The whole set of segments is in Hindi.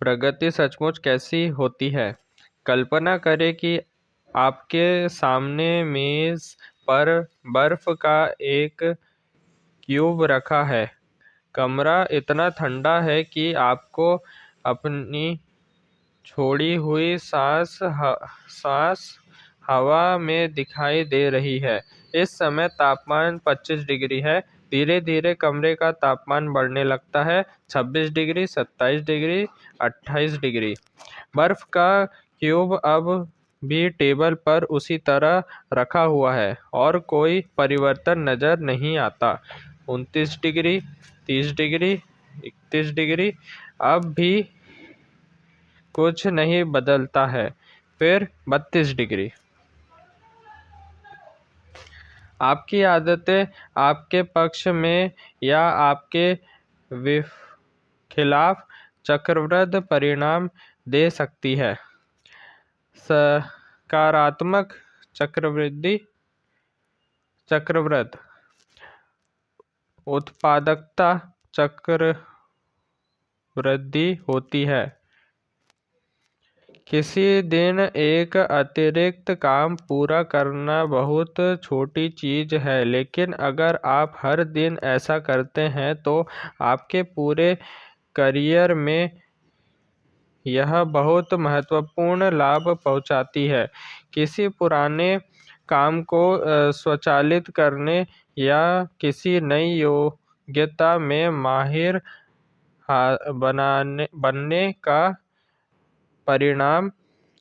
प्रगति सचमुच कैसी होती है? कल्पना करें कि आपके सामने मेज़ पर बर्फ का एक क्यूब रखा है। कमरा इतना ठंडा है कि आपको अपनी छोड़ी हुई सांस हवा में दिखाई दे रही है। इस समय तापमान 25 डिग्री है। धीरे धीरे कमरे का तापमान बढ़ने लगता है। 26 डिग्री, 27 डिग्री, 28 डिग्री। बर्फ का क्यूब अब भी टेबल पर उसी तरह रखा हुआ है और कोई परिवर्तन नजर नहीं आता। 29 डिग्री, 30 डिग्री, 31 डिग्री। अब भी कुछ नहीं बदलता है। फिर 32 डिग्री। आपकी आदतें आपके पक्ष में या आपके खिलाफ चक्रवृद्धि परिणाम दे सकती है। सकारात्मक चक्रवृद्धि उत्पादकता चक्रवृद्धि होती है। किसी दिन एक अतिरिक्त काम पूरा करना बहुत छोटी चीज़ है, लेकिन अगर आप हर दिन ऐसा करते हैं तो आपके पूरे करियर में यह बहुत महत्वपूर्ण लाभ पहुंचाती है। किसी पुराने काम को स्वचालित करने या किसी नई योग्यता में माहिर बनने का परिणाम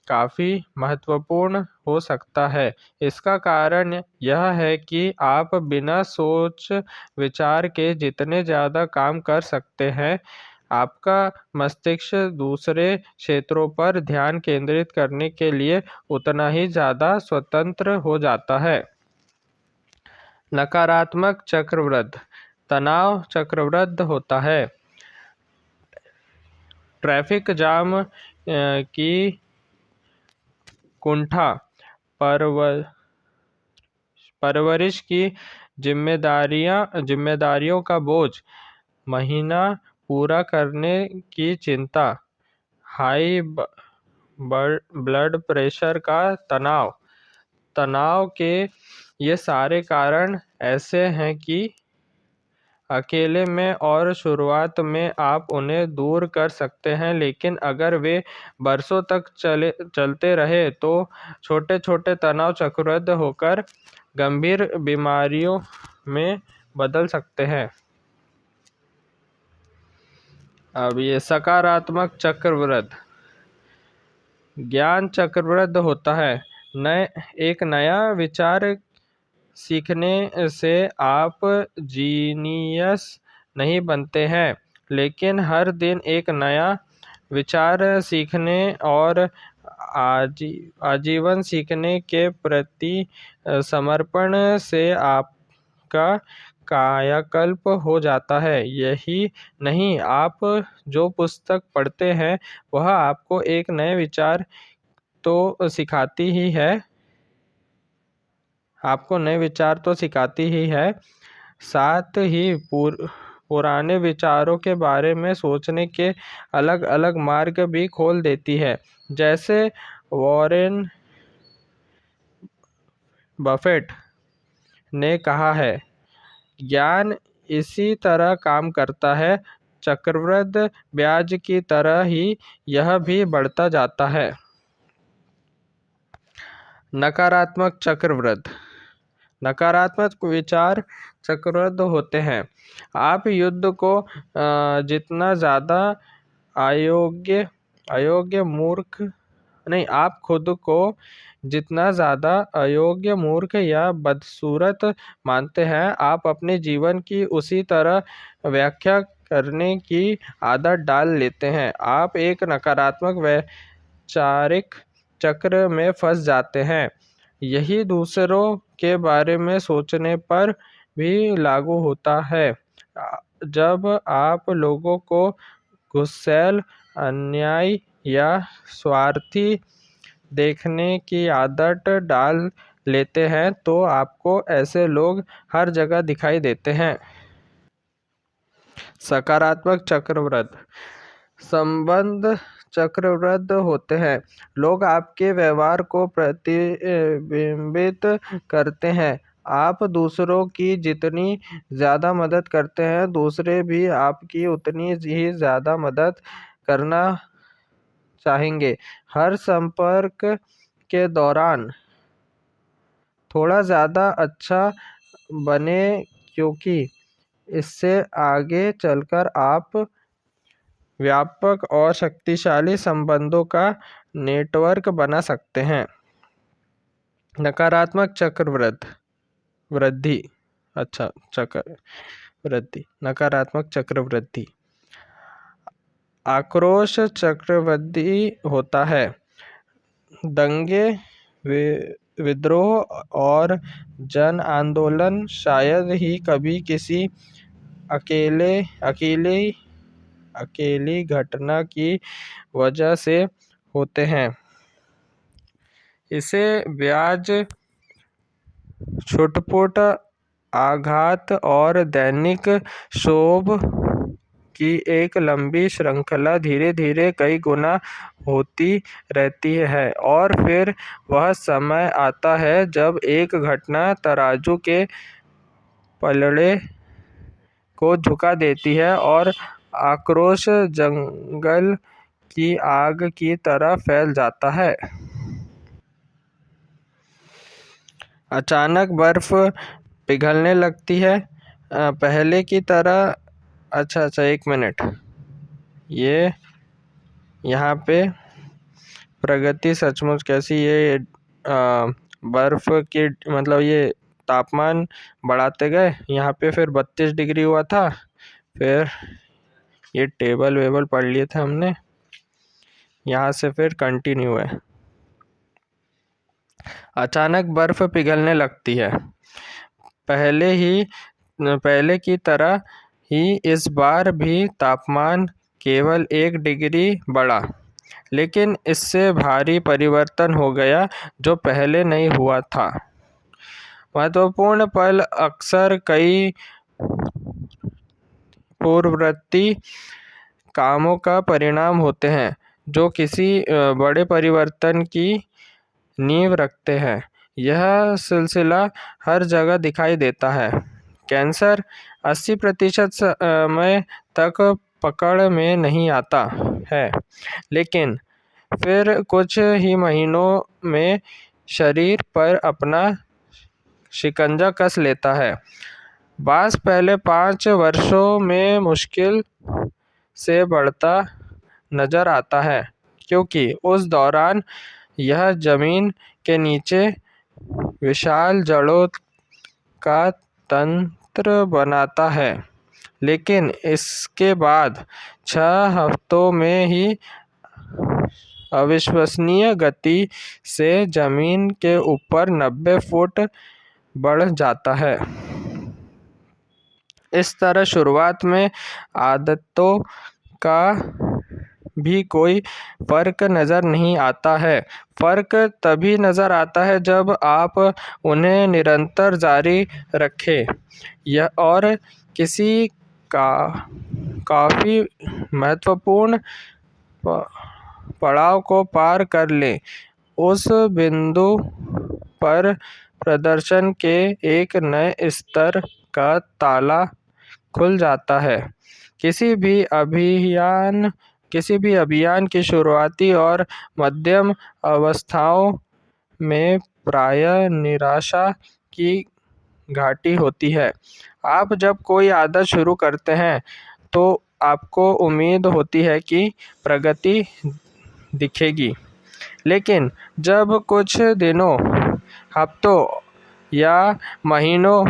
काफ़ी महत्वपूर्ण हो सकता है। इसका कारण यह है कि आप बिना सोच विचार के जितने ज़्यादा काम कर सकते हैं, आपका मस्तिष्क दूसरे क्षेत्रों पर ध्यान केंद्रित करने के लिए उतना ही ज़्यादा स्वतंत्र हो जाता है। नकारात्मक चक्रवृद्धि तनाव चक्रवृद्धि होता है। ट्रैफिक जाम की कुंठा, परवरिश की जिम्मेदारियों का बोझ, महीना पूरा करने की चिंता, हाई ब्लड प्रेशर का तनाव के ये सारे कारण ऐसे हैं कि अकेले में और शुरुआत में आप उन्हें दूर कर सकते हैं, लेकिन अगर वे बरसों तक चलते रहे तो छोटे छोटे तनाव चक्रवृद्धि होकर गंभीर बीमारियों में बदल सकते हैं। अब ये सकारात्मक चक्रवृद्धि ज्ञान चक्रवृद्धि होता है। एक नया विचार सीखने से आप जीनियस नहीं बनते हैं, लेकिन हर दिन एक नया विचार सीखने और आजीवन सीखने के प्रति समर्पण से आपका कायाकल्प हो जाता है। यही नहीं, आप जो पुस्तक पढ़ते हैं वह आपको एक नए विचार तो सिखाती ही है, साथ ही पुराने विचारों के बारे में सोचने के अलग अलग मार्ग भी खोल देती है। जैसे वॉरेन बफेट ने कहा है, ज्ञान इसी तरह काम करता है, चक्रवृद्धि ब्याज की तरह ही यह भी बढ़ता जाता है। नकारात्मक चक्रवृद्धि नकारात्मक विचार चक्रवृद्धि होते हैं। आप युद्ध को जितना ज़्यादा अयोग्य मूर्ख नहीं आप खुद को जितना ज़्यादा अयोग्य, मूर्ख या बदसूरत मानते हैं, आप अपने जीवन की उसी तरह व्याख्या करने की आदत डाल लेते हैं। आप एक नकारात्मक वैचारिक चक्र में फंस जाते हैं। यही दूसरों के बारे में सोचने पर भी लागू होता है। जब आप लोगों को गुस्सैल, अन्यायी या स्वार्थी देखने की आदत डाल लेते हैं तो आपको ऐसे लोग हर जगह दिखाई देते हैं। सकारात्मक चक्रवृद्धि संबंध चक्रवृद्ध होते हैं। लोग आपके व्यवहार को प्रतिबिंबित करते हैं। आप दूसरों की जितनी ज़्यादा मदद करते हैं, दूसरे भी आपकी उतनी ही ज़्यादा मदद करना चाहेंगे। हर संपर्क के दौरान थोड़ा ज़्यादा अच्छा बने, क्योंकि इससे आगे चलकर आप व्यापक और शक्तिशाली संबंधों का नेटवर्क बना सकते हैं। नकारात्मक वृद्धि। अच्छा, चक्रवृद्धि, नकारात्मक चक्रवृद्धि। आक्रोश चक्रवृद्धि होता है। दंगे, विद्रोह और जन आंदोलन शायद ही कभी किसी अकेली घटना की वजह से होते हैं। इसे ब्याज, छुटपुट आघात और दैनिक क्षोभ की एक लंबी श्रृंखला धीरे धीरे कई गुना होती रहती है, और फिर वह समय आता है जब एक घटना तराजू के पलड़े को झुका देती है और आक्रोश जंगल की आग की तरह फैल जाता है। अचानक बर्फ पिघलने लगती है, पहले की तरह। अच्छा, एक मिनट। ये यहाँ पे प्रगति सचमुच कैसी, ये बर्फ की मतलब ये तापमान बढ़ाते गए। यहाँ पे फिर 32 डिग्री हुआ था, फिर ये टेबल वेबल पढ़ लिए थे हमने, यहाँ से फिर कंटिन्यू है। अचानक बर्फ पिघलने लगती है, पहले की तरह ही इस बार भी तापमान केवल 1 डिग्री बढ़ा, लेकिन इससे भारी परिवर्तन हो गया जो पहले नहीं हुआ था। महत्वपूर्ण पल अक्सर कई पूर्ववर्ती कामों का परिणाम होते हैं जो किसी बड़े परिवर्तन की नींव रखते हैं। यह सिलसिला हर जगह दिखाई देता है। कैंसर 80% समय तक पकड़ में नहीं आता है, लेकिन फिर कुछ ही महीनों में शरीर पर अपना शिकंजा कस लेता है। बांस पहले 5 वर्षों में मुश्किल से बढ़ता नजर आता है, क्योंकि उस दौरान यह जमीन के नीचे विशाल जड़ों का तंत्र बनाता है, लेकिन इसके बाद 6 हफ्तों में ही अविश्वसनीय गति से जमीन के ऊपर 90 फुट बढ़ जाता है। इस तरह शुरुआत में आदतों का भी कोई फर्क नज़र नहीं आता है। फर्क तभी नज़र आता है जब आप उन्हें निरंतर जारी रखें और किसी काफ़ी महत्वपूर्ण पड़ाव को पार कर लें। उस बिंदु पर प्रदर्शन के एक नए स्तर का ताला खुल जाता है। किसी भी अभियान की शुरुआती और मध्यम अवस्थाओं में प्रायः निराशा की घाटी होती है। आप जब कोई आदत शुरू करते हैं तो आपको उम्मीद होती है कि प्रगति दिखेगी, लेकिन जब कुछ दिनों, हफ्तों या महीनों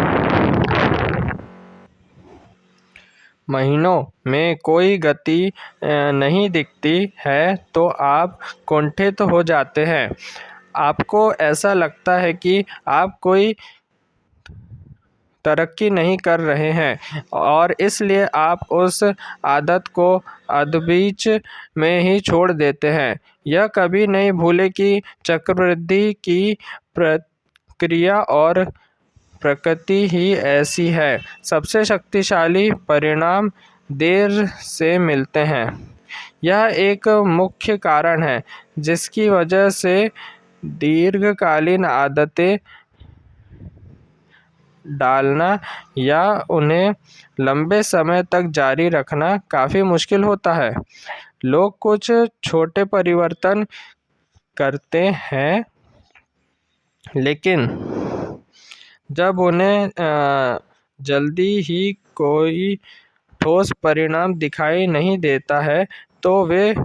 में कोई गति नहीं दिखती है तो आप कुंठित हो जाते हैं। आपको ऐसा लगता है कि आप कोई तरक्की नहीं कर रहे हैं और इसलिए आप उस आदत को अधबीच में ही छोड़ देते हैं। यह कभी नहीं भूलें कि चक्रवृद्धि की प्रक्रिया और प्रकृति ही ऐसी है। सबसे शक्तिशाली परिणाम देर से मिलते हैं, यह एक मुख्य कारण है जिसकी वजह से दीर्घकालीन आदतें डालना या उन्हें लंबे समय तक जारी रखना काफ़ी मुश्किल होता है। लोग कुछ छोटे परिवर्तन करते हैं, लेकिन जब उन्हें जल्दी ही कोई ठोस परिणाम दिखाई नहीं देता है तो वे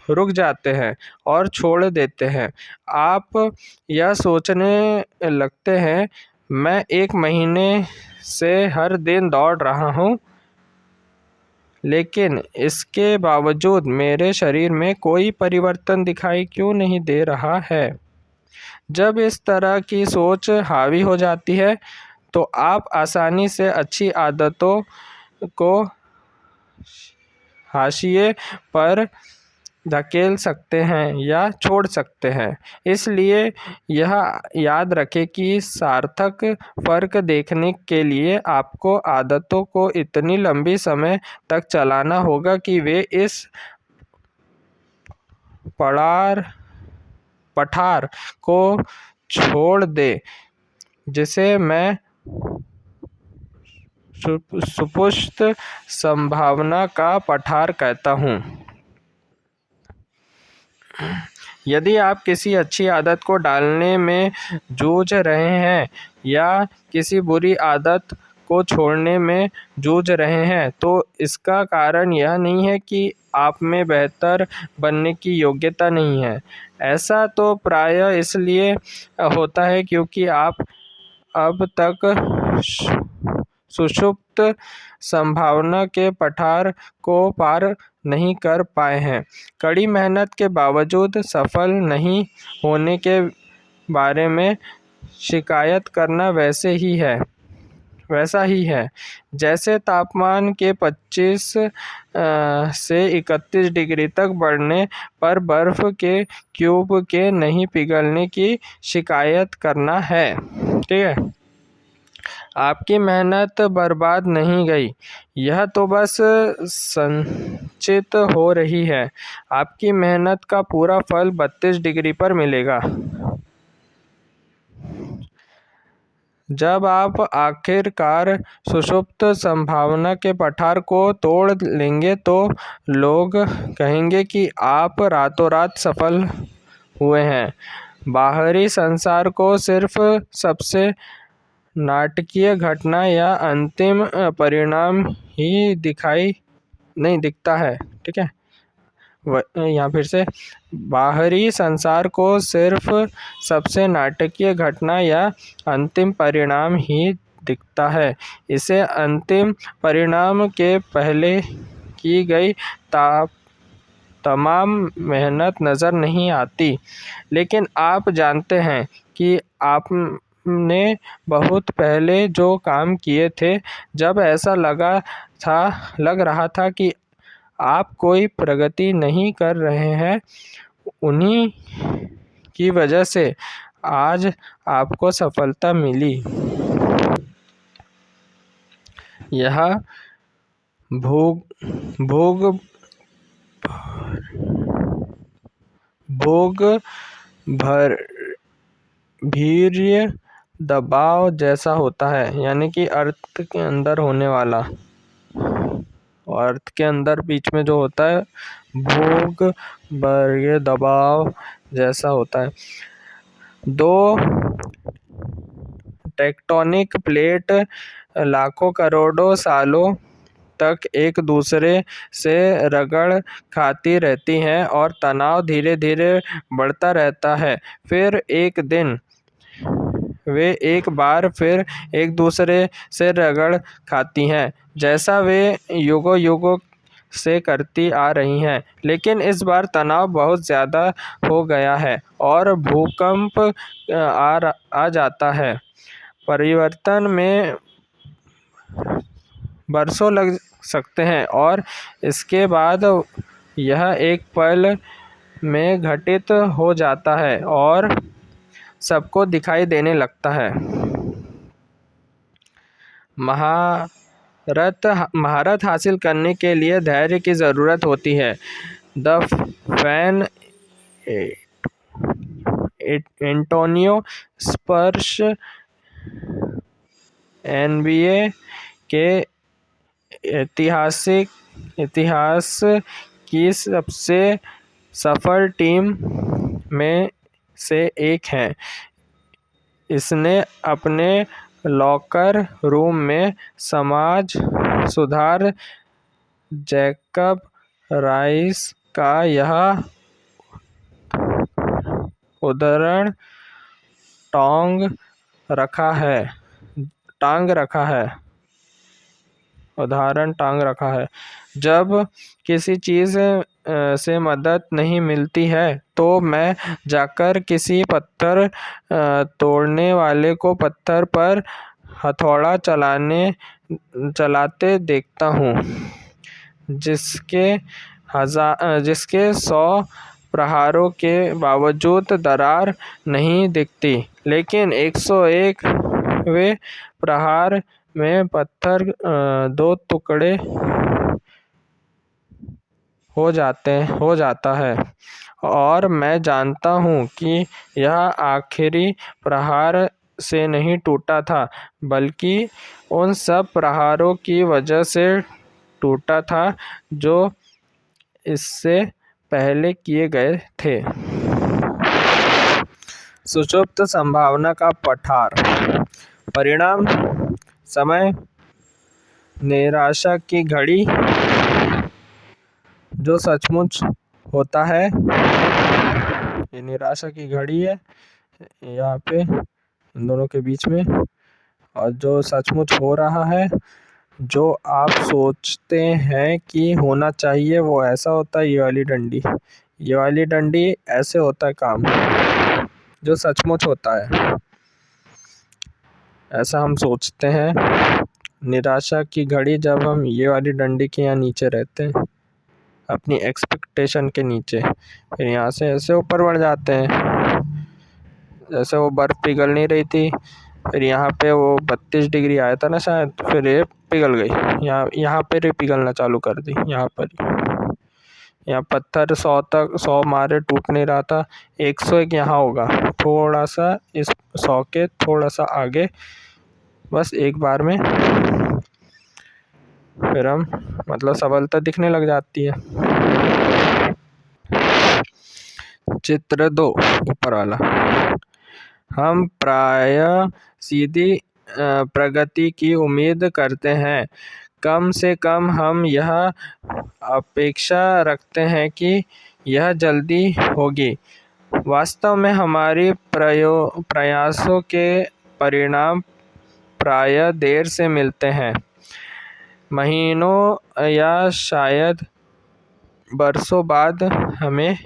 रुक जाते हैं और छोड़ देते हैं। आप यह सोचने लगते हैं, मैं 1 महीने से हर दिन दौड़ रहा हूँ, लेकिन इसके बावजूद मेरे शरीर में कोई परिवर्तन दिखाई क्यों नहीं दे रहा है। जब इस तरह की सोच हावी हो जाती है तो आप आसानी से अच्छी आदतों को हाशिए पर धकेल सकते हैं या छोड़ सकते हैं। इसलिए यह याद रखें कि सार्थक फ़र्क देखने के लिए आपको आदतों को इतनी लंबी समय तक चलाना होगा कि वे इस पठार को छोड़ दें जिसे मैं सुपुष्ट संभावना का पठार कहता हूँ। यदि आप किसी अच्छी आदत को डालने में जूझ रहे हैं या किसी बुरी आदत को छोड़ने में जूझ रहे हैं, तो इसका कारण यह नहीं है कि आप में बेहतर बनने की योग्यता नहीं है। ऐसा तो प्रायः इसलिए होता है क्योंकि आप अब तक सुषुप्त संभावना के पठार को पार नहीं कर पाए हैं। कड़ी मेहनत के बावजूद सफल नहीं होने के बारे में शिकायत करना वैसा ही है जैसे तापमान के 25 से 31 डिग्री तक बढ़ने पर बर्फ के क्यूब के नहीं पिघलने की शिकायत करना है। ठीक है, आपकी मेहनत बर्बाद नहीं गई, यह तो बस संचित हो रही है। आपकी मेहनत का पूरा फल 32 डिग्री पर मिलेगा। जब आप आखिरकार सुषुप्त संभावना के पठार को तोड़ लेंगे तो लोग कहेंगे कि आप रातों रात सफल हुए हैं। बाहरी संसार को सिर्फ सबसे नाटकीय घटना या अंतिम परिणाम ही दिखता है। ठीक है, यहाँ फिर से, बाहरी संसार को सिर्फ सबसे नाटकीय घटना या अंतिम परिणाम ही दिखता है। इसे अंतिम परिणाम के पहले की गई तमाम मेहनत नज़र नहीं आती, लेकिन आप जानते हैं कि आपने बहुत पहले जो काम किए थे, जब ऐसा लग रहा था कि आप कोई प्रगति नहीं कर रहे हैं, उन्हीं की वजह से आज आपको सफलता मिली। यह भीर्य दबाव जैसा होता है, यानी कि अर्थ के अंदर होने वाला, और अर्थ के अंदर बीच में जो होता है भोग भीर्य दबाव जैसा होता है। 2 टेक्टोनिक प्लेट लाखों करोड़ों सालों तक एक दूसरे से रगड़ खाती रहती हैं और तनाव धीरे धीरे बढ़ता रहता है। फिर एक दिन वे एक बार फिर एक दूसरे से रगड़ खाती हैं, जैसा वे युगों से करती आ रही हैं। लेकिन इस बार तनाव बहुत ज़्यादा हो गया है और भूकंप आ जाता है। परिवर्तन में बरसों लग सकते हैं और इसके बाद यह एक पल में घटित हो जाता है और सबको दिखाई देने लगता है। महारत हासिल करने के लिए धैर्य की ज़रूरत होती है। The fan Antonio Spurs NBA के इतिहास की सबसे सफल टीम में से एक है। इसने अपने लॉकर रूम में समाज सुधार जैकब राइस का यह उदाहरण टांग रखा है। जब किसी चीज़ से मदद नहीं मिलती है तो मैं जाकर किसी पत्थर तोड़ने वाले को पत्थर पर हथौड़ा चलाते देखता हूँ, जिसके 100 प्रहारों के बावजूद दरार नहीं दिखती, लेकिन 101वें प्रहार में पत्थर 2 टुकड़े हो जाता है। और मैं जानता हूँ कि यह आखिरी प्रहार से नहीं टूटा था, बल्कि उन सब प्रहारों की वजह से टूटा था जो इससे पहले किए गए थे। सुषुप्त संभावना का पठार। परिणाम समय निराशा की घड़ी। जो सचमुच होता है, ये निराशा की घड़ी है यहाँ पे इन दोनों के बीच में, और जो सचमुच हो रहा है, जो आप सोचते हैं कि होना चाहिए, वो ऐसा होता है। ये वाली डंडी ऐसे होता है काम, जो सचमुच होता है ऐसा हम सोचते हैं। निराशा की घड़ी जब हम ये वाली डंडी के यहाँ नीचे रहते हैं, अपनी एक्सपेक्टेशन के नीचे, फिर यहाँ से ऐसे ऊपर बढ़ जाते हैं। जैसे वो बर्फ़ पिघल नहीं रही थी, फिर यहाँ पे वो 32 डिग्री आया था ना शायद, फिर ये पिघल गई। यहाँ पर ही पिघलना चालू कर दी। यहाँ पत्थर 100 मारे टूट नहीं रहा था, 101 यहाँ होगा, थोड़ा सा इस 100 के थोड़ा सा आगे, बस एक बार में फिर हम सबलता दिखने लग जाती है। चित्र 2 ऊपर वाला। हम प्रायः सीधी प्रगति की उम्मीद करते हैं। कम से कम हम यह अपेक्षा रखते हैं कि यह जल्दी होगी। वास्तव में हमारी प्रयासों के परिणाम प्रायः देर से मिलते हैं। महीनों या शायद बरसों बाद हमें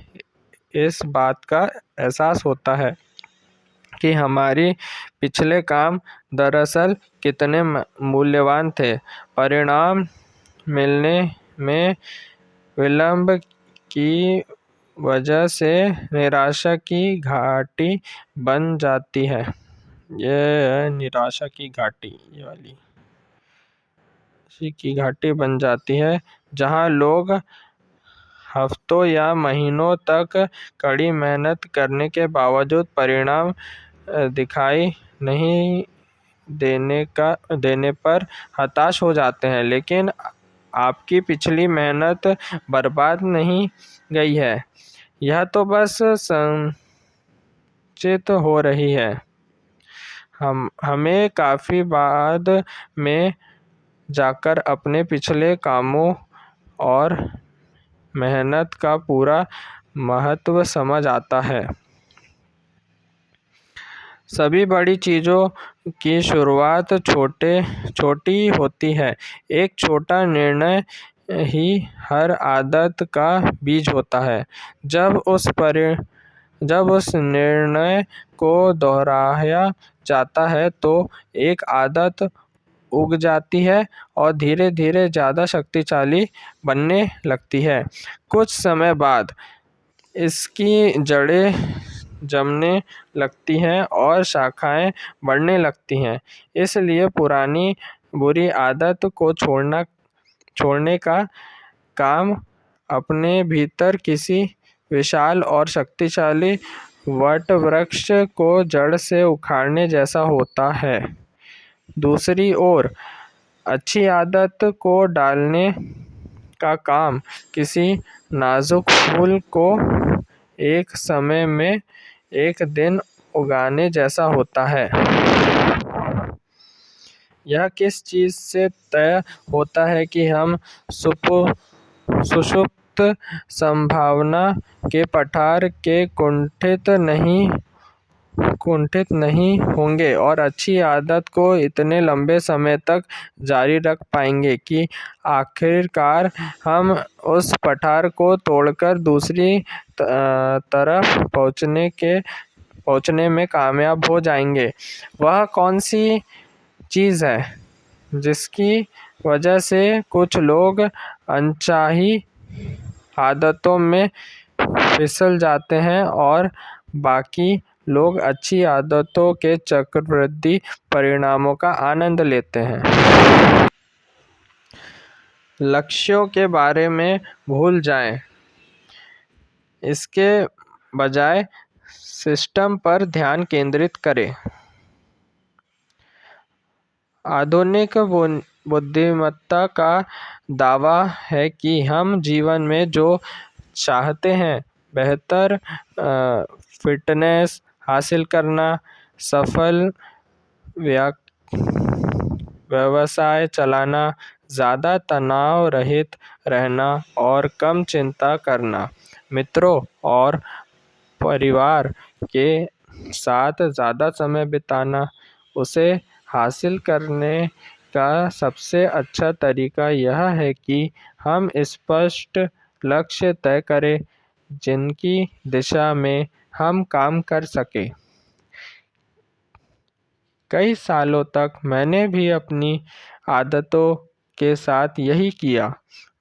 इस बात का एहसास होता है कि हमारे पिछले काम दरअसल कितने मूल्यवान थे। परिणाम मिलने में विलंब की वजह से निराशा की घाटी बन जाती है। ये है निराशा की घाटी, ये वाली की घाटी बन जाती है, जहां लोग हफ्तों या महीनों तक कड़ी मेहनत करने के बावजूद परिणाम दिखाई नहीं देने पर हताश हो जाते हैं। लेकिन आपकी पिछली मेहनत बर्बाद नहीं गई है, यह तो बस संचित हो रही है। हमें काफ़ी बाद में जाकर अपने पिछले कामों और मेहनत का पूरा महत्व समझ आता है। सभी बड़ी चीज़ों की शुरुआत छोटी होती है। एक छोटा निर्णय ही हर आदत का बीज होता है। जब उस निर्णय को दोहराया जाता है तो एक आदत उग जाती है और धीरे धीरे ज़्यादा शक्तिशाली बनने लगती है। कुछ समय बाद इसकी जड़ें जमने लगती हैं और शाखाएं बढ़ने लगती हैं। इसलिए पुरानी बुरी आदत को छोड़ने का काम अपने भीतर किसी विशाल और शक्तिशाली वट वृक्ष को जड़ से उखाड़ने जैसा होता है। दूसरी ओर अच्छी आदत को डालने का काम किसी नाजुक फूल को एक समय में एक दिन उगाने जैसा होता है। यह किस चीज़ से तय होता है कि हम सुषुप्त संभावना के पठार के कुंठित नहीं होंगे और अच्छी आदत को इतने लंबे समय तक जारी रख पाएंगे कि आखिरकार हम उस पठार को तोड़कर दूसरी तरफ पहुंचने में कामयाब हो जाएंगे। वह कौन सी चीज़ है जिसकी वजह से कुछ लोग अनचाही आदतों में फिसल जाते हैं और बाकी लोग अच्छी आदतों के चक्रवृद्धि परिणामों का आनंद लेते हैं। लक्ष्यों के बारे में भूल जाएं, इसके बजाय सिस्टम पर ध्यान केंद्रित करें। आधुनिक बुद्धिमत्ता का दावा है कि हम जीवन में जो चाहते हैं, बेहतर फिटनेस हासिल करना, सफल व्यवसाय चलाना, ज़्यादा तनाव रहित रहना और कम चिंता करना, मित्रों और परिवार के साथ ज़्यादा समय बिताना, उसे हासिल करने का सबसे अच्छा तरीका यह है कि हम स्पष्ट लक्ष्य तय करें जिनकी दिशा में हम काम कर सकें। कई सालों तक मैंने भी अपनी आदतों के साथ यही किया।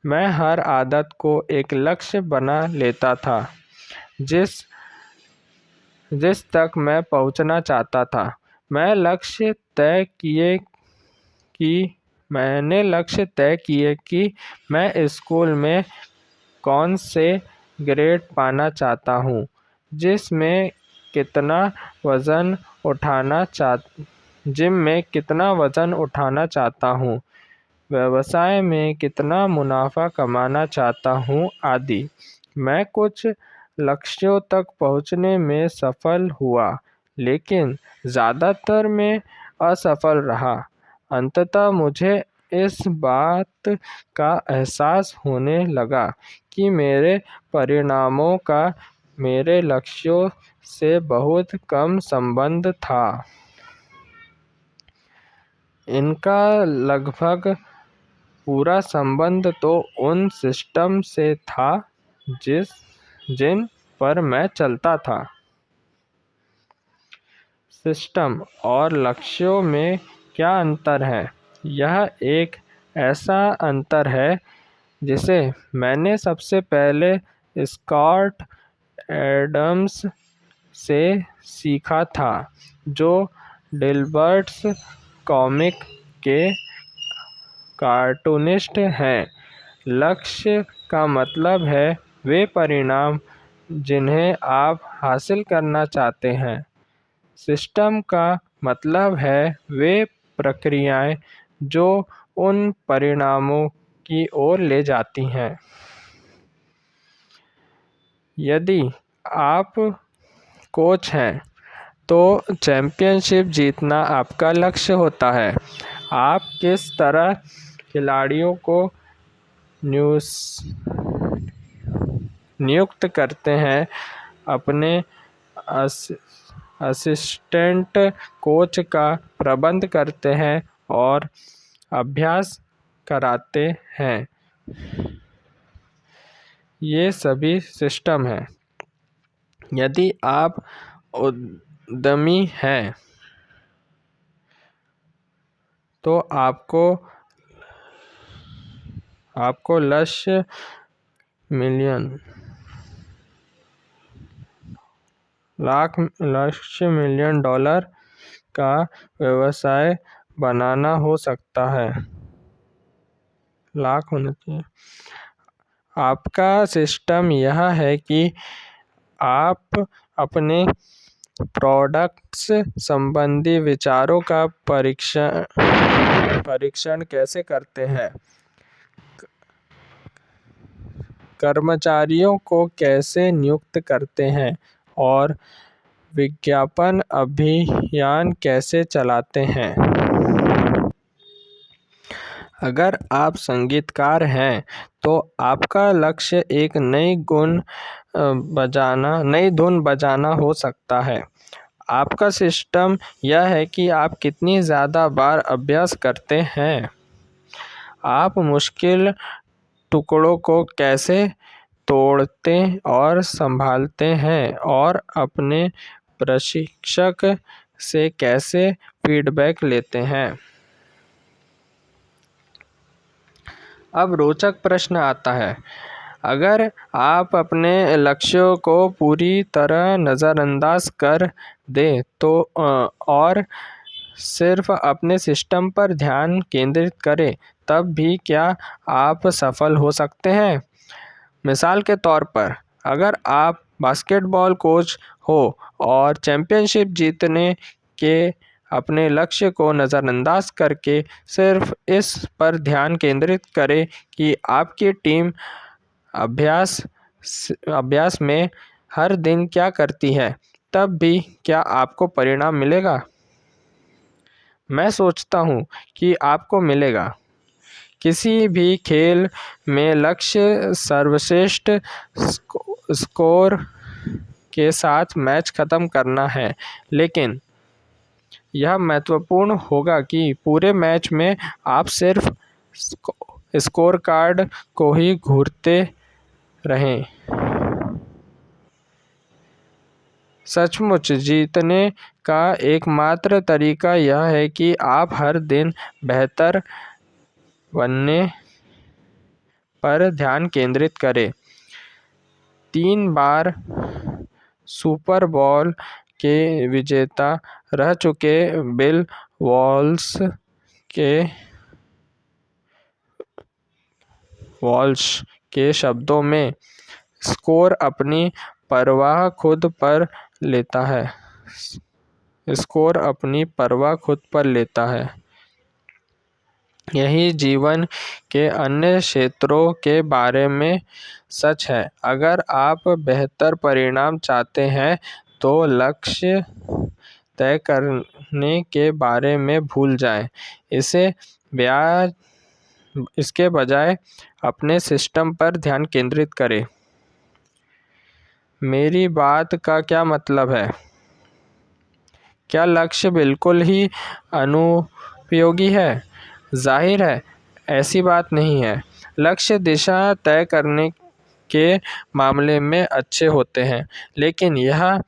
मैं हर आदत को एक लक्ष्य बना लेता था जिस तक मैं पहुंचना चाहता था। मैंने लक्ष्य तय किए कि मैं स्कूल में कौन से ग्रेड पाना चाहता हूँ, जिम में कितना वज़न उठाना चाहता हूँ, व्यवसाय में कितना मुनाफा कमाना चाहता हूँ आदि। मैं कुछ लक्ष्यों तक पहुँचने में सफल हुआ, लेकिन ज़्यादातर में असफल रहा। अंततः मुझे इस बात का एहसास होने लगा कि मेरे परिणामों का मेरे लक्ष्यों से बहुत कम संबंध था। इनका लगभग पूरा संबंध तो उन सिस्टम से था जिन पर मैं चलता था। सिस्टम और लक्ष्यों में क्या अंतर है? यह एक ऐसा अंतर है जिसे मैंने सबसे पहले स्कॉट एडम्स से सीखा था, जो डिल्बर्ट्स कॉमिक के कार्टूनिस्ट हैं। लक्ष्य का मतलब है वे परिणाम जिन्हें आप हासिल करना चाहते हैं। सिस्टम का मतलब है वे प्रक्रियाएं जो उन परिणामों की ओर ले जाती हैं। यदि आप कोच हैं तो चैंपियनशिप जीतना आपका लक्ष्य होता है। आप किस तरह खिलाड़ियों को नियुक्त करते हैं, अपने असिस्टेंट कोच का प्रबंध करते हैं और अभ्यास कराते हैं, ये सभी सिस्टम हैं। यदि आप उद्यमी हैं तो आपको लक्ष्य $1 मिलियन का व्यवसाय बनाना हो सकता है। लाख होना चाहिए। आपका सिस्टम यह है कि आप अपने प्रोडक्ट्स संबंधी विचारों का परीक्षण कैसे करते हैं, कर्मचारियों को कैसे नियुक्त करते हैं और विज्ञापन अभियान कैसे चलाते हैं। अगर आप संगीतकार हैं तो आपका लक्ष्य एक नई धुन बजाना हो सकता है। आपका सिस्टम यह है कि आप कितनी ज़्यादा बार अभ्यास करते हैं, आप मुश्किल टुकड़ों को कैसे तोड़ते और संभालते हैं और अपने प्रशिक्षक से कैसे फीडबैक लेते हैं। अब रोचक प्रश्न आता है, अगर आप अपने लक्ष्यों को पूरी तरह नज़रअंदाज कर दें तो और सिर्फ अपने सिस्टम पर ध्यान केंद्रित करें, तब भी क्या आप सफल हो सकते हैं? मिसाल के तौर पर, अगर आप बास्केटबॉल कोच हो और चैंपियनशिप जीतने के अपने लक्ष्य को नज़रअंदाज करके सिर्फ इस पर ध्यान केंद्रित करें कि आपकी टीम अभ्यास में हर दिन क्या करती है, तब भी क्या आपको परिणाम मिलेगा? मैं सोचता हूँ कि आपको मिलेगा। किसी भी खेल में लक्ष्य सर्वश्रेष्ठ स्कोर के साथ मैच खत्म करना है, लेकिन यह महत्वपूर्ण होगा कि पूरे मैच में आप सिर्फ स्कोर कार्ड को ही घूरते रहें। सचमुच जीतने का एकमात्र तरीका यह है कि आप हर दिन बेहतर बनने पर ध्यान केंद्रित करें। 3 बार सुपर बोल के विजेता रह चुके बिल वॉल्श के शब्दों में, स्कोर अपनी परवाह खुद पर लेता है। यही जीवन के अन्य क्षेत्रों के बारे में सच है। अगर आप बेहतर परिणाम चाहते हैं तो लक्ष्य तय करने के बारे में भूल जाएं। इसके बजाय अपने सिस्टम पर ध्यान केंद्रित करें। मेरी बात का क्या मतलब है? क्या लक्ष्य बिल्कुल ही अनुपयोगी है? जाहिर है, ऐसी बात नहीं है। लक्ष्य दिशा तय करने के मामले में अच्छे होते हैं, लेकिन जहाँ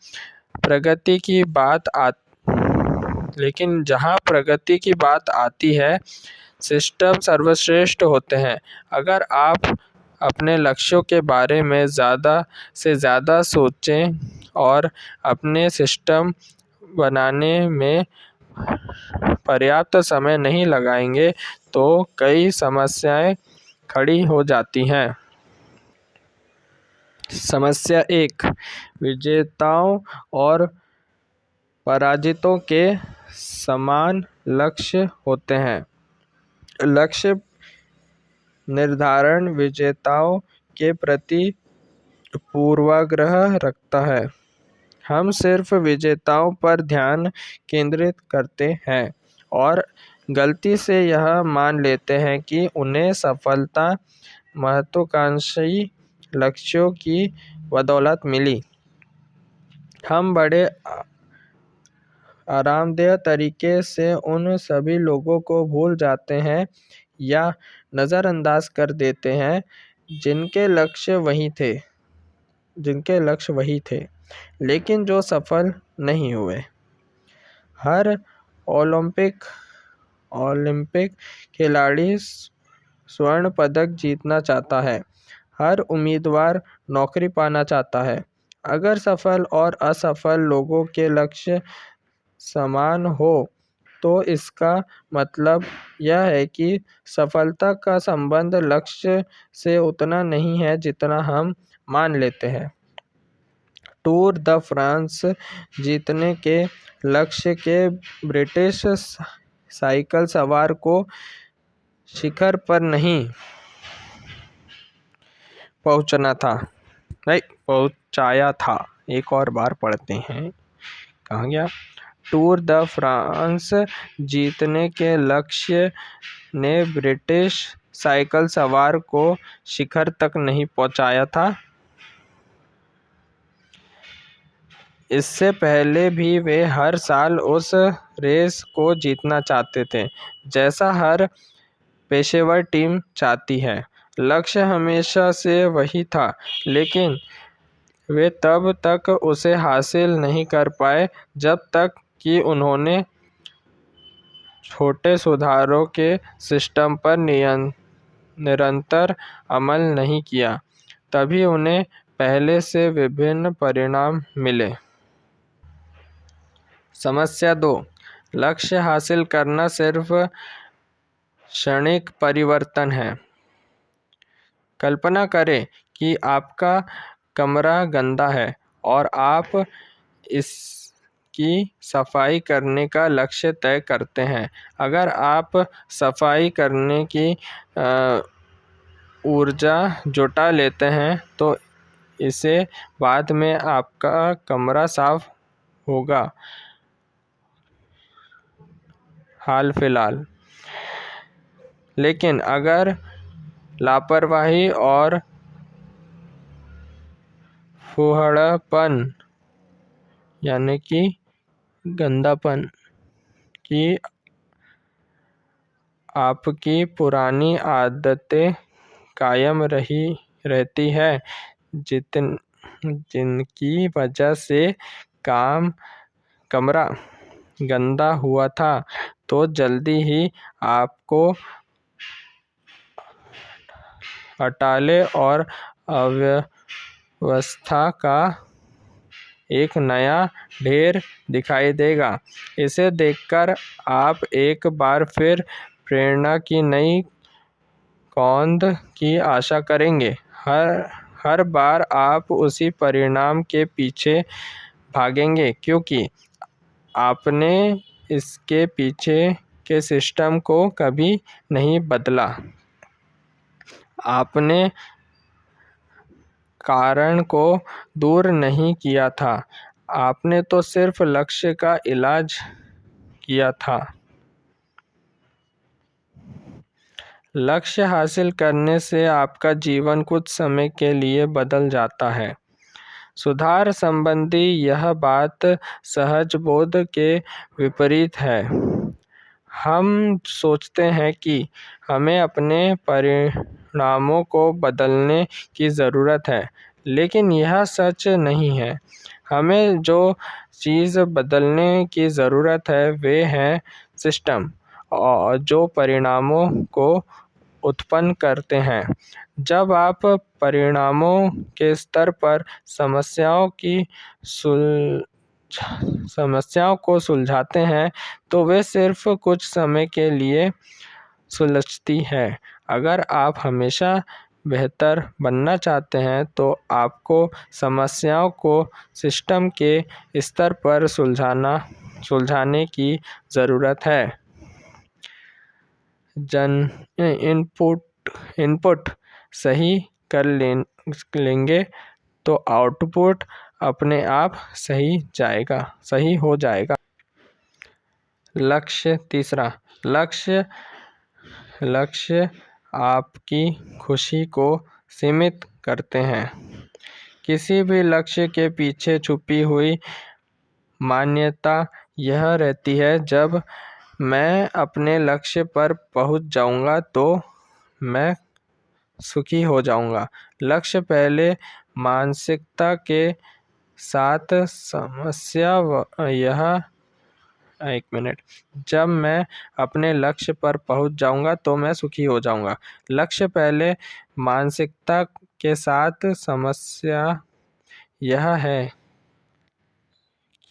प्रगति की बात आती है, सिस्टम सर्वश्रेष्ठ होते हैं। अगर आप अपने लक्ष्यों के बारे में ज़्यादा से ज़्यादा सोचें और अपने सिस्टम बनाने में पर्याप्त समय नहीं लगाएंगे तो कई समस्याएं खड़ी हो जाती हैं। समस्या 1, विजेताओं और पराजितों के समान लक्ष्य होते हैं। लक्ष्य निर्धारण विजेताओं के प्रति पूर्वाग्रह रखता है। हम सिर्फ विजेताओं पर ध्यान केंद्रित करते हैं और गलती से यह मान लेते हैं कि उन्हें सफलता महत्वाकांक्षी लक्ष्यों की बदौलत मिली। हम बड़े आरामदेह तरीके से उन सभी लोगों को भूल जाते हैं या नज़रअंदाज कर देते हैं जिनके लक्ष्य वही थे, लेकिन जो सफल नहीं हुए। हर ओलंपिक खिलाड़ी स्वर्ण पदक जीतना चाहता है। हर उम्मीदवार नौकरी पाना चाहता है। अगर सफल और असफल लोगों के लक्ष्य समान हो तो इसका मतलब यह है कि सफलता का संबंध लक्ष्य से उतना नहीं है जितना हम मान लेते हैं। टूर द फ्रांस जीतने के लक्ष्य के ब्रिटिश साइकिल सवार को शिखर पर नहीं पहुंचना था, नहीं पहुंचाया था। एक और बार पढ़ते हैं, कहाँ गया? टूर द फ्रांस जीतने के लक्ष्य ने ब्रिटिश साइकिल सवार को शिखर तक नहीं पहुंचाया था। इससे पहले भी वे हर साल उस रेस को जीतना चाहते थे, जैसा हर पेशेवर टीम चाहती है। लक्ष्य हमेशा से वही था, लेकिन वे तब तक उसे हासिल नहीं कर पाए जब तक कि उन्होंने छोटे सुधारों के सिस्टम पर निरंतर अमल नहीं किया। तभी उन्हें पहले से विभिन्न परिणाम मिले। समस्या 2, लक्ष्य हासिल करना सिर्फ क्षणिक परिवर्तन है। कल्पना करें कि आपका कमरा गंदा है और आप इसकी सफाई करने का लक्ष्य तय करते हैं। अगर आप सफाई करने की ऊर्जा जुटा लेते हैं तो इसे बाद में आपका कमरा साफ होगा। हाल फिलहाल, लेकिन अगर लापरवाही और फुहड़पन यानी कि गंदापन की आपकी पुरानी आदतें कायम रहती है, जिनकी वजह से कमरा गंदा हुआ था, तो जल्दी ही आपको हटाले और अव्यवस्था का एक नया ढेर दिखाई देगा। इसे देखकर आप एक बार फिर प्रेरणा की नई कौंध की आशा करेंगे। हर बार आप उसी परिणाम के पीछे भागेंगे, क्योंकि आपने इसके पीछे के सिस्टम को कभी नहीं बदला। आपने कारण को दूर नहीं किया था, आपने तो सिर्फ लक्ष्य का इलाज किया था। लक्ष्य हासिल करने से आपका जीवन कुछ समय के लिए बदल जाता है। सुधार संबंधी यह बात सहज बोध के विपरीत है। हम सोचते हैं कि हमें अपने परिणामों को बदलने की ज़रूरत है, लेकिन यह सच नहीं है। हमें जो चीज़ बदलने की ज़रूरत है वे हैं सिस्टम, और जो परिणामों को उत्पन्न करते हैं। जब आप परिणामों के स्तर पर समस्याओं को सुलझाते हैं तो वे सिर्फ कुछ समय के लिए सुलझती है। अगर आप हमेशा बेहतर बनना चाहते हैं तो आपको समस्याओं को सिस्टम के स्तर पर सुलझाने की ज़रूरत है। इनपुट सही कर लेंगे तो आउटपुट अपने आप सही हो जाएगा। लक्ष्य 3, लक्ष्य आपकी खुशी को सीमित करते हैं। किसी भी लक्ष्य के पीछे छुपी हुई मान्यता यह रहती है, जब मैं अपने लक्ष्य पर पहुंच जाऊंगा तो मैं सुखी हो जाऊंगा। लक्ष्य पहले मानसिकता के साथ समस्या एक मिनट, जब मैं अपने लक्ष्य पर पहुंच जाऊंगा तो मैं सुखी हो जाऊंगा। लक्ष्य पहले मानसिकता के साथ समस्या यह है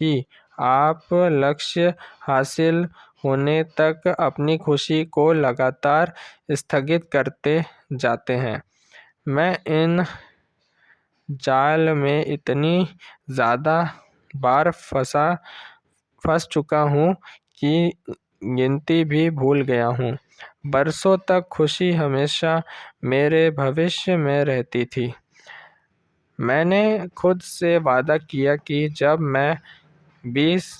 कि आप लक्ष्य हासिल होने तक अपनी खुशी को लगातार स्थगित करते जाते हैं। मैं इन जाल में इतनी ज़्यादा बार फंस चुका हूँ कि गिनती भी भूल गया हूँ। बरसों तक खुशी हमेशा मेरे भविष्य में रहती थी। मैंने खुद से वादा किया कि जब मैं 20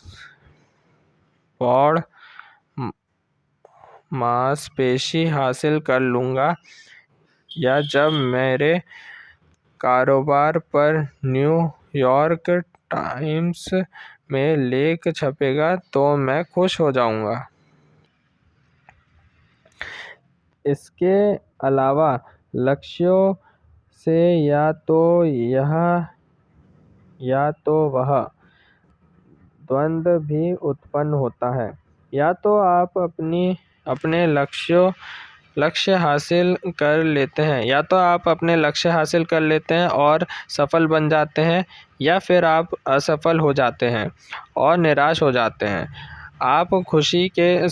पौंड मांसपेशी हासिल कर लूँगा या जब मेरे कारोबार पर न्यूयॉर्क टाइम्स में लेख छपेगा तो मैं खुश हो जाऊँगा। इसके अलावा लक्ष्यों से या तो यह या तो वह द्वंद्व भी उत्पन्न होता है। या तो आप अपने लक्ष्य हासिल कर लेते हैं और सफल बन जाते हैं, या फिर आप असफल हो जाते हैं और निराश हो जाते हैं। आप खुशी के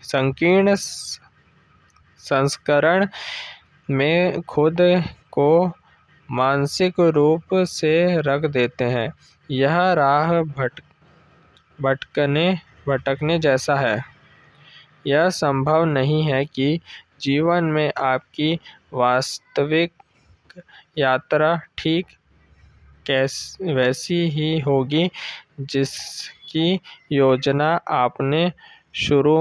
संकीर्ण संस्करण में खुद को मानसिक रूप से रख देते हैं। यह राह भटकने जैसा है। यह संभव नहीं है कि जीवन में आपकी वास्तविक यात्रा ठीक वैसी ही होगी जिसकी योजना आपने शुरू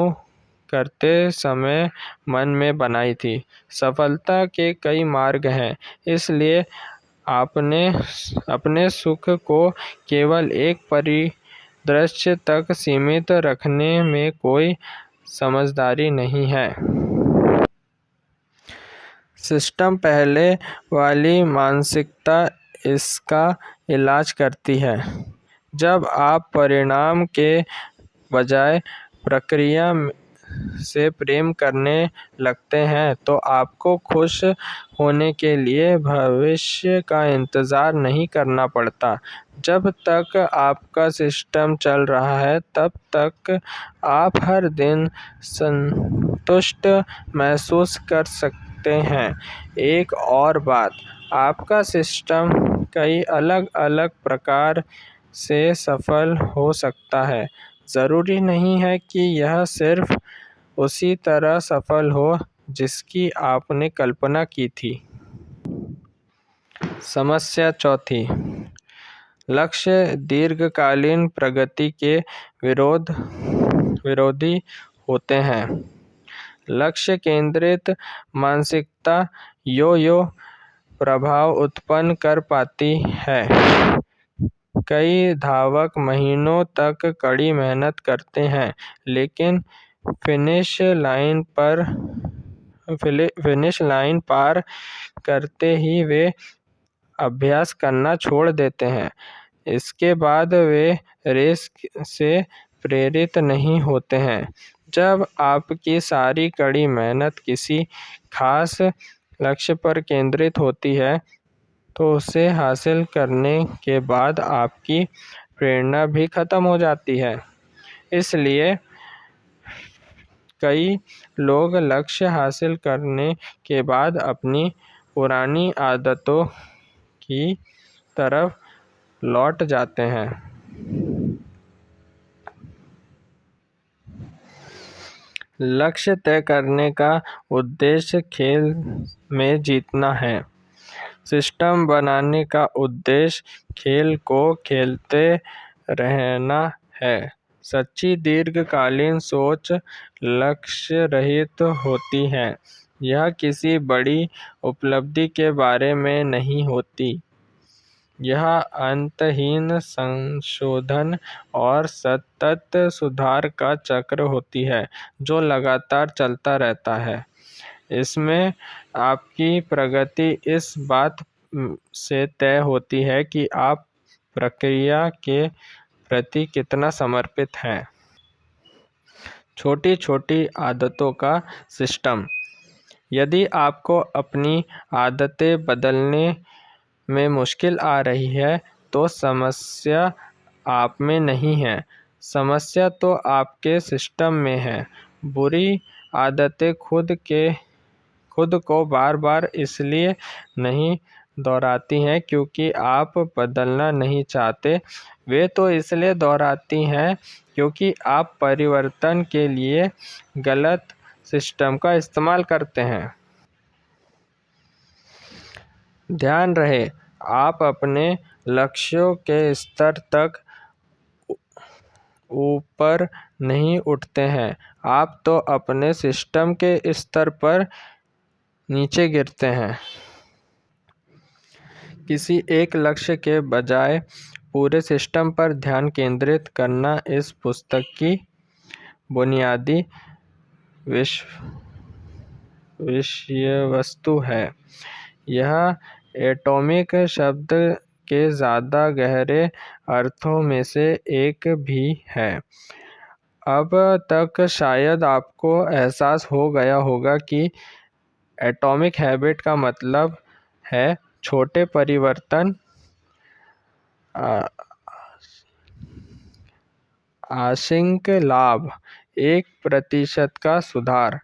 करते समय मन में बनाई थी। सफलता के कई मार्ग हैं, इसलिए अपने सुख को केवल एक परिदृश्य तक सीमित रखने में कोई समझदारी नहीं है। सिस्टम पहले वाली मानसिकता इसका इलाज करती है। जब आप परिणाम के बजाय प्रक्रिया से प्रेम करने लगते हैं तो आपको खुश होने के लिए भविष्य का इंतज़ार नहीं करना पड़ता। जब तक आपका सिस्टम चल रहा है तब तक आप हर दिन संतुष्ट महसूस कर सकते हैं। एक और बात, आपका सिस्टम कई अलग-अलग प्रकार से सफल हो सकता है। ज़रूरी नहीं है कि यह सिर्फ उसी तरह सफल हो जिसकी आपने कल्पना की थी। समस्या चौथी, लक्ष्य दीर्घकालीन प्रगति के विरोधी होते हैं। लक्ष्य केंद्रित मानसिकता यो-यो प्रभाव उत्पन्न कर पाती है। कई धावक महीनों तक कड़ी मेहनत करते हैं, लेकिन फिनिश लाइन पार करते ही वे अभ्यास करना छोड़ देते हैं। इसके बाद वे रेस से प्रेरित नहीं होते हैं। जब आपकी सारी कड़ी मेहनत किसी खास लक्ष्य पर केंद्रित होती है तो उसे हासिल करने के बाद आपकी प्रेरणा भी खत्म हो जाती है। इसलिए कई लोग लक्ष्य हासिल करने के बाद अपनी पुरानी आदतों की तरफ लौट जाते हैं। लक्ष्य तय करने का उद्देश्य खेल में जीतना है। सिस्टम बनाने का उद्देश्य खेल को खेलते रहना है। सच्ची दीर्घकालीन सोच लक्ष्य रहित होती है। यह किसी बड़ी उपलब्धि के बारे में नहीं होती। यह अंतहीन संशोधन और सतत सुधार का चक्र होती है जो लगातार चलता रहता है। इसमें आपकी प्रगति इस बात से तय होती है कि आप प्रक्रिया के प्रति कितना समर्पित हैं। छोटी-छोटी आदतों का सिस्टम। यदि आपको अपनी आदतें बदलने में मुश्किल आ रही है तो समस्या आप में नहीं है, समस्या तो आपके सिस्टम में है। बुरी आदतें खुद को बार बार इसलिए नहीं दोहराती हैं क्योंकि आप बदलना नहीं चाहते, वे तो इसलिए दोहराती हैं क्योंकि आप परिवर्तन के लिए गलत सिस्टम का इस्तेमाल करते हैं। ध्यान रहे, आप अपने लक्ष्यों के स्तर तक ऊपर नहीं उठते हैं, आप तो अपने सिस्टम के स्तर पर नीचे गिरते हैं। किसी एक लक्ष्य के बजाय पूरे सिस्टम पर ध्यान केंद्रित करना इस पुस्तक की बुनियादी विषय वस्तु है। यह एटॉमिक शब्द के ज़्यादा गहरे अर्थों में से एक भी है। अब तक शायद आपको एहसास हो गया होगा कि एटॉमिक हैबिट का मतलब है छोटे परिवर्तन, आंशिक लाभ, 1% का सुधार।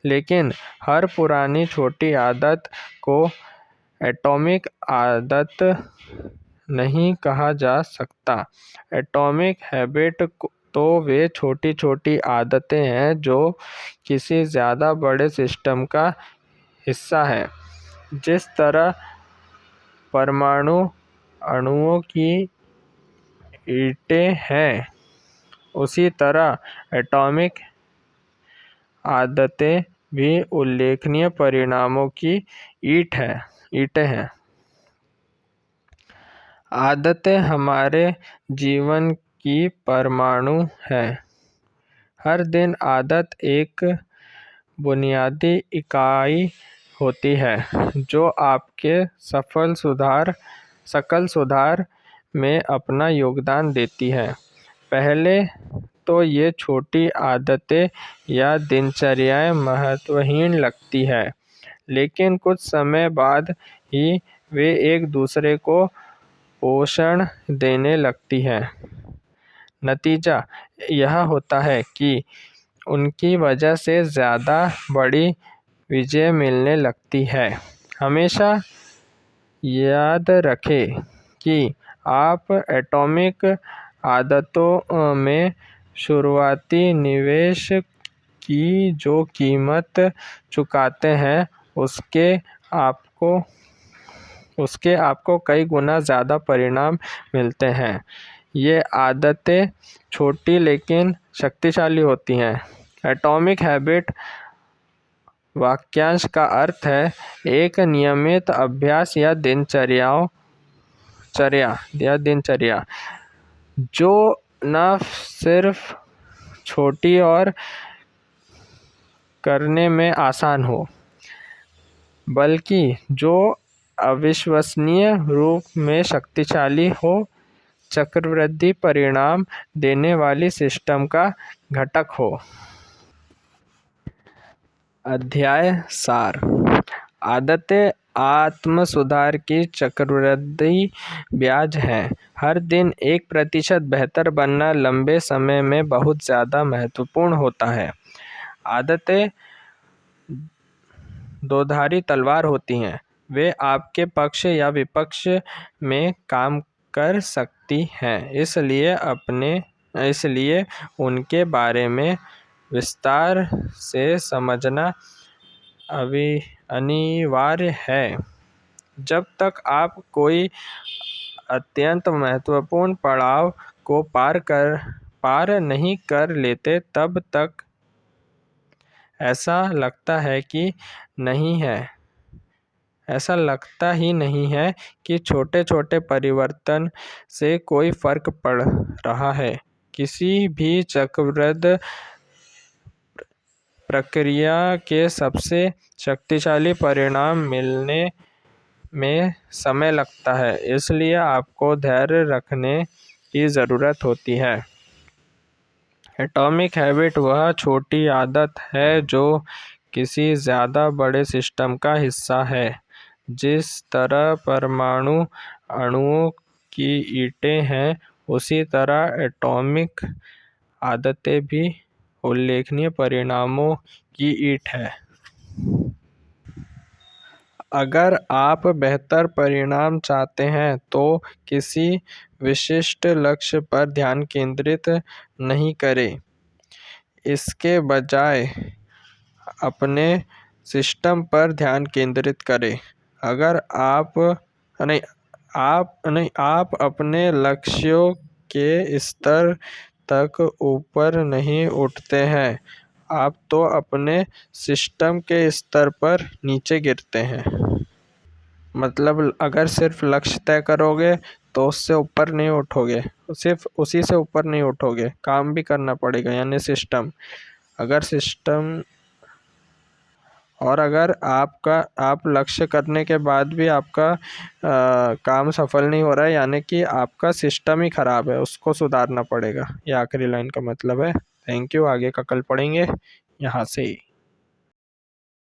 लेकिन हर पुरानी छोटी आदत को एटॉमिक आदत नहीं कहा जा सकता। एटॉमिक हैबिट तो वे छोटी छोटी आदतें हैं जो किसी ज़्यादा बड़े सिस्टम का हिस्सा है। जिस तरह परमाणु अणुओं की ईंटें हैं, उसी तरह एटॉमिक आदतें भी उल्लेखनीय परिणामों की ईंटें हैं। आदतें हमारे जीवन की परमाणु हैं। हर दिन आदत एक बुनियादी इकाई होती है जो आपके सकल सुधार में अपना योगदान देती है। पहले तो ये छोटी आदतें या दिनचर्याएं महत्वहीन लगती है, लेकिन कुछ समय बाद ही वे एक दूसरे को पोषण देने लगती हैं। नतीजा यह होता है कि उनकी वजह से ज़्यादा बड़ी विजय मिलने लगती है। हमेशा याद रखें कि आप एटॉमिक आदतों में शुरुआती निवेश की जो कीमत चुकाते हैं उसके आपको कई गुना ज़्यादा परिणाम मिलते हैं। ये आदतें छोटी लेकिन शक्तिशाली होती हैं। एटॉमिक हैबिट वाक्यांश का अर्थ है एक नियमित अभ्यास या दिनचर्या जो न सिर्फ छोटी और करने में आसान हो, बल्कि जो अविश्वसनीय रूप में शक्तिशाली हो, चक्रवृद्धि परिणाम देने वाली सिस्टम का घटक हो। अध्याय सार। आदतें आत्म सुधार की चक्रवृद्धि ब्याज है। हर दिन 1% बेहतर बनना लंबे समय में बहुत ज़्यादा महत्वपूर्ण होता है। आदतें दोधारी तलवार होती हैं, वे आपके पक्ष या विपक्ष में काम कर सकती हैं, इसलिए उनके बारे में विस्तार से समझना अनिवार्य है। जब तक आप कोई अत्यंत महत्वपूर्ण पड़ाव को पार नहीं कर लेते तब तक ऐसा लगता ही नहीं है कि छोटे छोटे परिवर्तन से कोई फर्क पड़ रहा है। किसी भी चक्रवृद्धि प्रक्रिया के सबसे शक्तिशाली परिणाम मिलने में समय लगता है, इसलिए आपको धैर्य रखने की ज़रूरत होती है। एटॉमिक हैबिट वह छोटी आदत है जो किसी ज़्यादा बड़े सिस्टम का हिस्सा है। जिस तरह परमाणु अणुओं की ईंटें हैं, उसी तरह एटॉमिक आदतें भी उल्लेखनीय परिणामों की ईंट है। अगर आप बेहतर परिणाम चाहते हैं तो किसी विशिष्ट लक्ष्य पर ध्यान केंद्रित नहीं करें। इसके बजाय अपने सिस्टम पर ध्यान केंद्रित करें। अगर आप अपने लक्ष्यों के स्तर तक ऊपर नहीं उठते हैं, आप तो अपने सिस्टम के स्तर पर नीचे गिरते हैं। मतलब अगर सिर्फ लक्ष्य तय करोगे तो उससे ऊपर नहीं उठोगे, सिर्फ उसी से ऊपर नहीं उठोगे, काम भी करना पड़ेगा, यानी सिस्टम। अगर सिस्टम और अगर आप लक्ष्य करने के बाद भी आपका काम सफल नहीं हो रहा है, यानी कि आपका सिस्टम ही खराब है, उसको सुधारना पड़ेगा। ये आखिरी लाइन का मतलब है। Thank you. आगे का कल पढ़ेंगे यहाँ से ही।